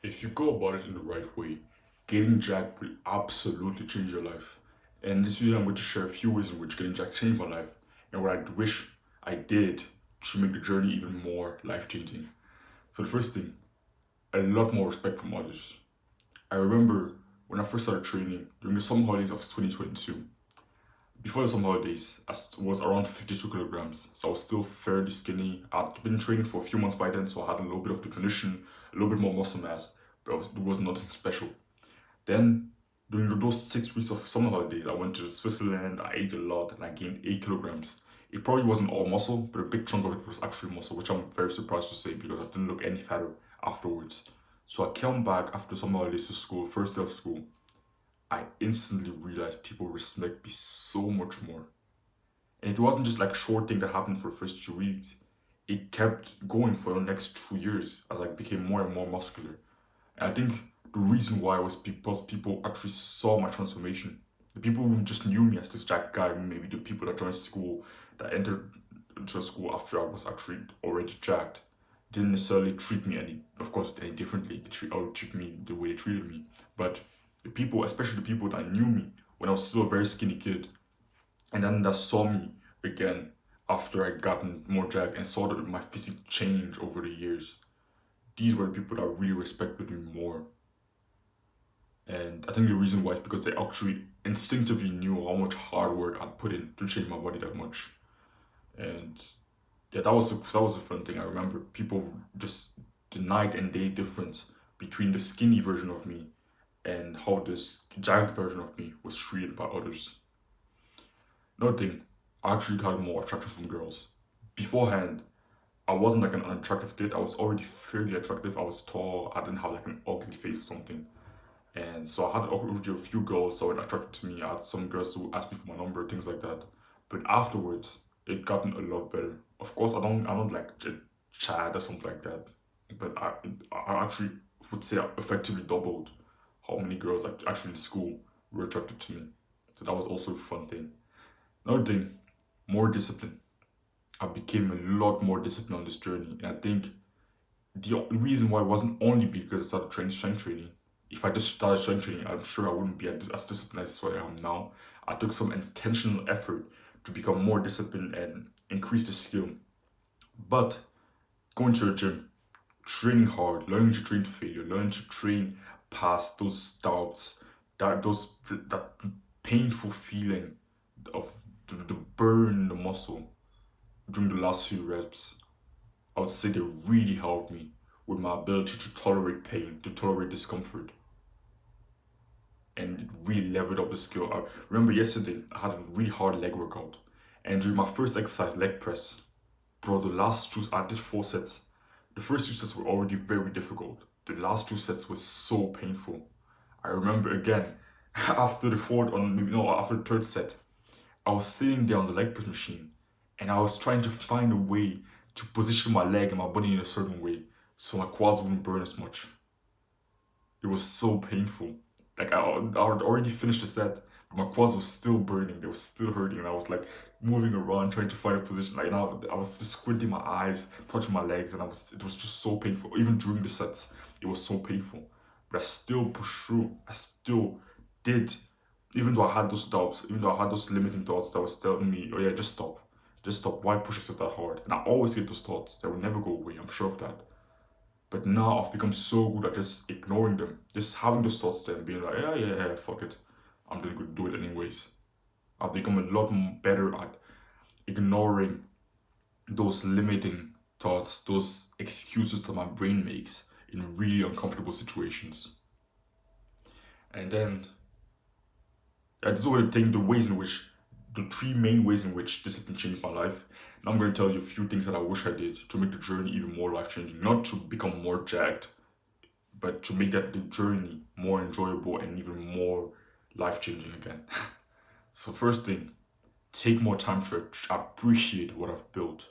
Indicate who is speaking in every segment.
Speaker 1: If you go about it in the right way, getting jacked will absolutely change your life. And in this video, I'm going to share a few ways in which getting jacked changed my life and what I wish I did to make the journey even more life changing. So, the first thing, a lot more respect from others. I remember when I first started training during the summer holidays of 2022. Before the summer holidays, was around 52 kilograms, so I was still fairly skinny. I'd been training for a few months by then, so I had a little bit of definition, a little bit more muscle mass, but it was nothing special. Then, during those 6 weeks of summer holidays, I went to Switzerland, I ate a lot, and I gained 8 kilograms. It probably wasn't all muscle, but a big chunk of it was actually muscle, which I'm very surprised to say because I didn't look any fatter afterwards. So I came back after summer holidays to school, first day of school. I instantly realized people respect me so much more. And it wasn't just like a short thing that happened for the first 2 weeks. It kept going for the next 2 years as I became more and more muscular. And I think the reason why was because people actually saw my transformation. The people who just knew me as this jack guy, maybe the people that joined school, that entered into school after I was actually already jacked, didn't necessarily treat me of course, any differently. Treat me the way they treated me. But the people, especially the people that knew me when I was still a very skinny kid, and then that saw me again after I gotten more jacked and saw that my physique change over the years. These were the people that really respected me more. And I think the reason why is because they actually instinctively knew how much hard work I'd put in to change my body that much. And yeah, that was a fun thing. I remember people just the night and day difference between the skinny version of me and how this jagged version of me was treated by others. Another thing, I actually got more attraction from girls. Beforehand, I wasn't like an unattractive kid. I was already fairly attractive. I was tall. I didn't have like an ugly face or something. And so I had already a few girls that were attracted to me. I had some girls who asked me for my number, things like that. But afterwards, it gotten a lot better. Of course, I don't like Chad or something like that. But I actually would say I effectively doubled how many girls actually in school were attracted to me. So that was also a fun thing. Another thing, more discipline. I became a lot more disciplined on this journey, and I think the reason why wasn't only because I started training strength training. If I just started strength training, I'm sure I wouldn't be as disciplined as I am now. I took some intentional effort to become more disciplined and increase the skill. But going to the gym, training hard, learning to train to failure, learning to train past those doubts, that painful feeling of the burn in the muscle during the last few reps, I would say they really helped me with my ability to tolerate pain, to tolerate discomfort, and it really leveled up the skill. I remember yesterday I had a really hard leg workout, and during my first exercise, leg press, bro, the last two I did 4 sets. The first 2 sets were already very difficult. The last 2 sets was so painful. I remember again after the fourth on maybe no after the third set, I was sitting there on the leg press machine and I was trying to find a way to position my leg and my body in a certain way so my quads wouldn't burn as much. It was so painful. Like I had already finished the set, but my quads were still burning. They were still hurting, and I was like moving around trying to find a position. Like now, I was just squinting my eyes, touching my legs, and it was just so painful. Even during the sets, it was so painful. But I still pushed through. I still did, even though I had those doubts, even though I had those limiting thoughts that was telling me, "Oh yeah, just stop, just stop. Why push yourself that hard?" And I always get those thoughts. They will never go away. I'm sure of that. But now I've become so good at just ignoring them, just having those thoughts there and being like, yeah, yeah, yeah, fuck it. I'm gonna go do it anyways. I've become a lot better at ignoring those limiting thoughts, those excuses that my brain makes in really uncomfortable situations. And then, yeah, this is what I think the three main ways in which discipline changed my life. Now I'm going to tell you a few things that I wish I did to make the journey even more life changing. Not to become more jacked, but to make that the journey more enjoyable and even more life changing again. So, first thing, take more time to appreciate what I've built.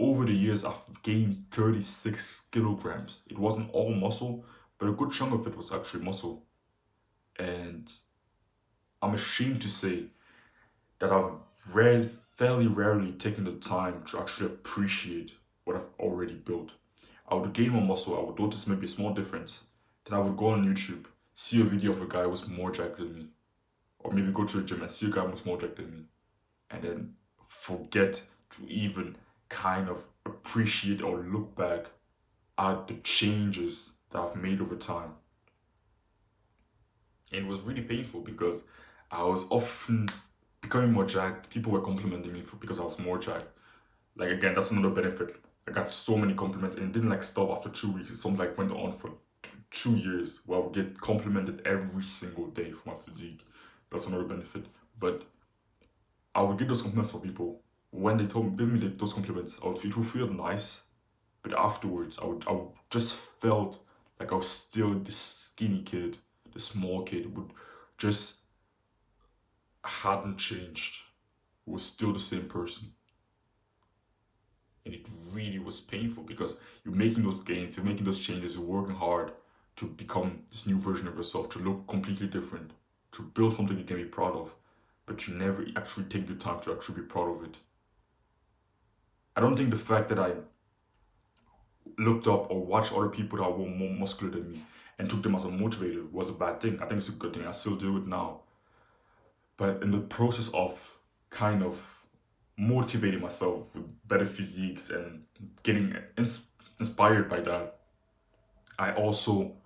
Speaker 1: Over the years, I've gained 36 kilograms. It wasn't all muscle, but a good chunk of it was actually muscle. And I'm ashamed to say that I've fairly rarely taken the time to actually appreciate what I've already built. I would gain more muscle, I would notice maybe a small difference. Then I would go on YouTube, see a video of a guy who was more jacked than me. Or maybe go to the gym and see a guy who was more jacked than me. And then forget to even kind of appreciate or look back at the changes that I've made over time. And it was really painful because I was often becoming more jacked. People were complimenting me because I was more jacked. Like again, that's another benefit. I got so many compliments and it didn't like stop after 2 weeks. It something like went on for 2 years where I would get complimented every single day for my physique. That's another benefit. But I would get those compliments from people. When they give me those compliments, I would feel nice. But afterwards, I would just felt like I was still this skinny kid, this small kid who just hadn't changed. Was still the same person. And it really was painful because you're making those gains, you're making those changes, you're working hard to become this new version of yourself, to look completely different, to build something you can be proud of, but you never actually take the time to actually be proud of it. I don't think the fact that I looked up or watched other people that were more muscular than me and took them as a motivator was a bad thing. I think it's a good thing. I still do it now. But in the process of kind of motivating myself with better physiques and getting inspired by that, I also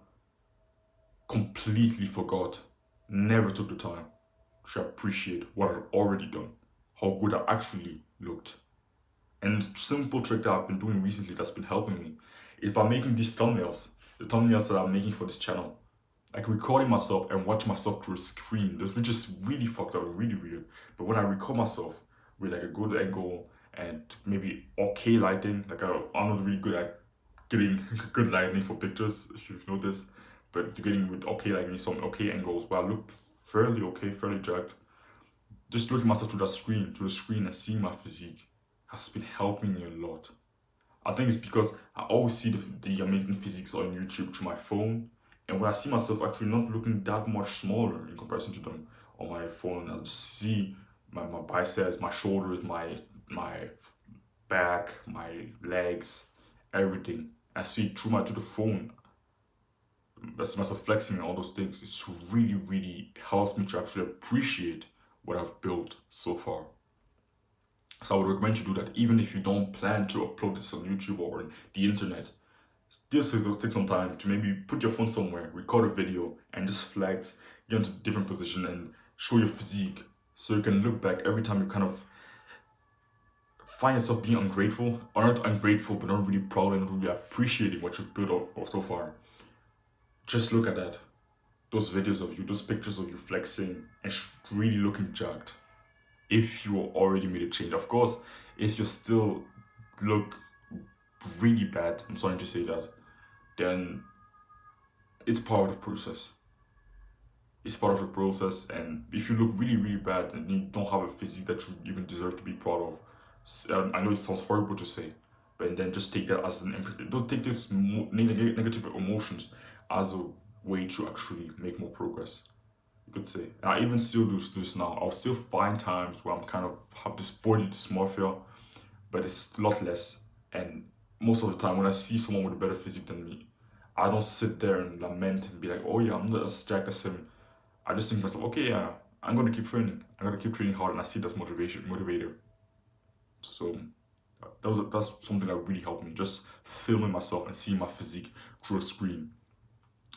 Speaker 1: completely forgot, never took the time to appreciate what I've already done, how good I actually looked. And simple trick that I've been doing recently that's been helping me is by making these thumbnails, the thumbnails that I'm making for this channel. Like recording myself and watching myself through a screen, which is really fucked up, really weird. But when I record myself with like a good angle and maybe okay lighting, like I'm not really good at getting good lighting for pictures, if you've noticed, but getting with okay lighting, some okay angles, but I look fairly okay, fairly jacked. Just looking myself through the screen and seeing my physique has been helping me a lot. I think it's because I always see the amazing physiques on YouTube through my phone, and when I see myself actually not looking that much smaller in comparison to them on my phone, I just see my biceps, my shoulders, my back, my legs, everything. I see it through the phone. I see myself flexing and all those things. It's really helps me to actually appreciate what I've built so far. So I would recommend you do that even if you don't plan to upload this on YouTube or on the internet. Still take some time to maybe put your phone somewhere, record a video, and just flex, get into a different position and show your physique. So you can look back every time you kind of find yourself being ungrateful, or not ungrateful, but not really proud and not really appreciating what you've built up so far. Just look at that. Those videos of you, those pictures of you flexing and really looking jacked. If you already made a change. Of course, if you still look really bad, I'm sorry to say that, then it's part of the process. It's part of the process, and if you look really bad and you don't have a physique that you even deserve to be proud of, I know it sounds horrible to say, but then just take that as don't take this negative emotions as a way to actually make more progress. You could say. And I even still do this now. I'll still find times where I'm kind of have this body dysmorphia, but it's a lot less. And most of the time when I see someone with a better physique than me, I don't sit there and lament and be like, oh yeah, I'm not as jacked as him. I just think to myself, okay, yeah, I'm gonna keep training. I'm gonna keep training hard, and I see that's motivator. So that's something that really helped me. Just filming myself and seeing my physique through a screen.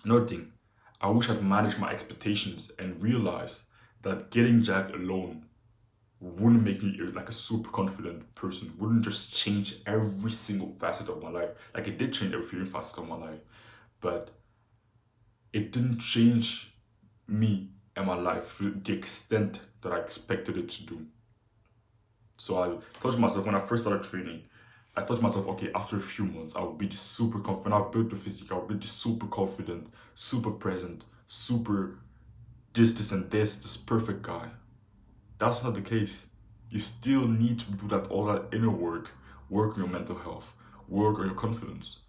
Speaker 1: Another thing, I wish I'd managed my expectations and realized that getting jacked alone wouldn't make me like a super confident person, wouldn't just change every single facet of my life. Like it did change every facet of my life, but it didn't change me and my life to the extent that I expected it to do. So I told myself when I first started training, I thought to myself, okay, after a few months, I'll be this super confident. I've built the physique, I'll be this super confident, super present, super this perfect guy. That's not the case. You still need to do all that inner work on your mental health, work on your confidence,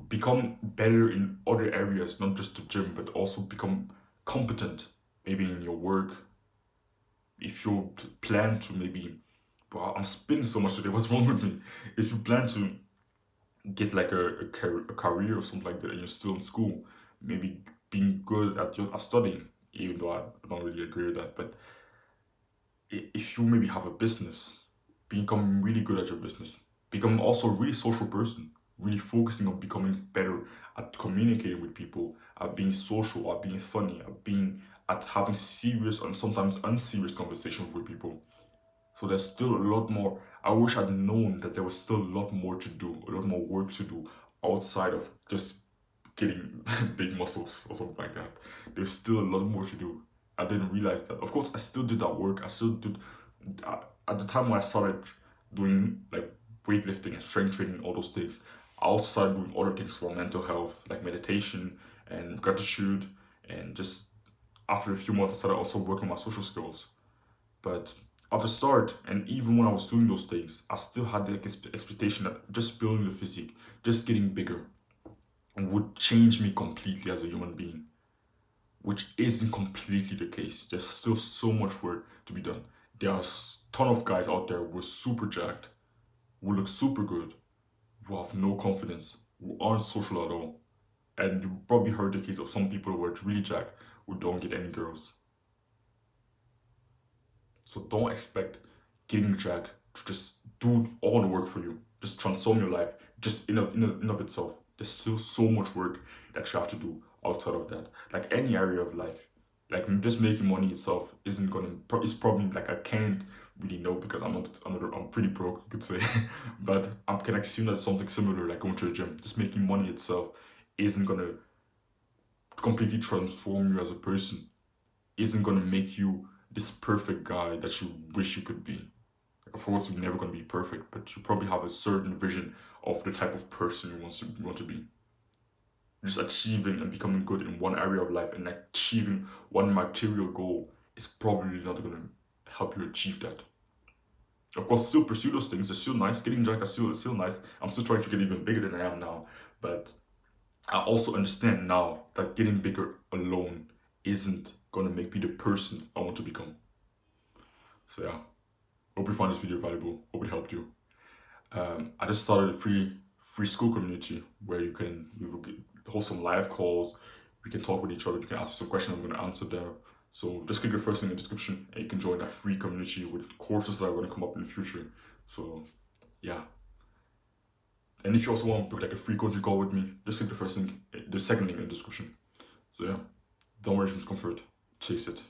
Speaker 1: become better in other areas, not just the gym, but also become competent, maybe in your work. If you plan to maybe, wow, I'm spinning so much today, what's wrong with me? If you plan to get like a career or something like that, and you're still in school, maybe being good at your at studying, even though I don't really agree with that. But if you maybe have a business, become really good at your business, become also a really social person, really focusing on becoming better at communicating with people, at being social, at being funny, at having serious and sometimes unserious conversations with people. So there's still a lot more. I wish I'd known that there was still a lot more to do, a lot more work to do outside of just getting big muscles or something like that. There's still a lot more to do. I didn't realize that. Of course, I still did that work. I still did. At the time when I started doing like weightlifting and strength training, all those things, I also started doing other things for mental health, like meditation and gratitude. And just after a few months, I started also working on my social skills. But at the start, and even when I was doing those things, I still had the expectation that just building the physique, just getting bigger, would change me completely as a human being, which isn't completely the case. There's still so much work to be done. There are a ton of guys out there who are super jacked, who look super good, who have no confidence, who aren't social at all. And you probably heard the case of some people who are really jacked who don't get any girls. So don't expect getting jacked to just do all the work for you, just transform your life, just in of itself. There's still so much work that you have to do outside of that. Like any area of life, like just making money itself isn't gonna. It's probably like I can't really know because I'm pretty broke, you could say, but I can assume that's something similar, like going to the gym. Just making money itself isn't gonna completely transform you as a person, isn't gonna make you this perfect guy that you wish you could be. Like, of course, you're never gonna be perfect, but you probably have a certain vision of the type of person you want to be. Just achieving and becoming good in one area of life and achieving one material goal is probably not gonna help you achieve that. Of course, still pursue those things. They're still nice. Getting jacked is still nice. I'm still trying to get even bigger than I am now, but I also understand now that getting bigger alone isn't gonna make me the person I want to become. So yeah, hope you found this video valuable. Hope it helped you. I just started a free school community where we will host some live calls. We can talk with each other. You can ask some questions. I'm gonna answer there. So just click the first link in the description and you can join that free community with courses that are gonna come up in the future. So yeah. And if you also want to book like a free coaching call with me, just click the second link in the description. So yeah, don't worry from comfort, chase it.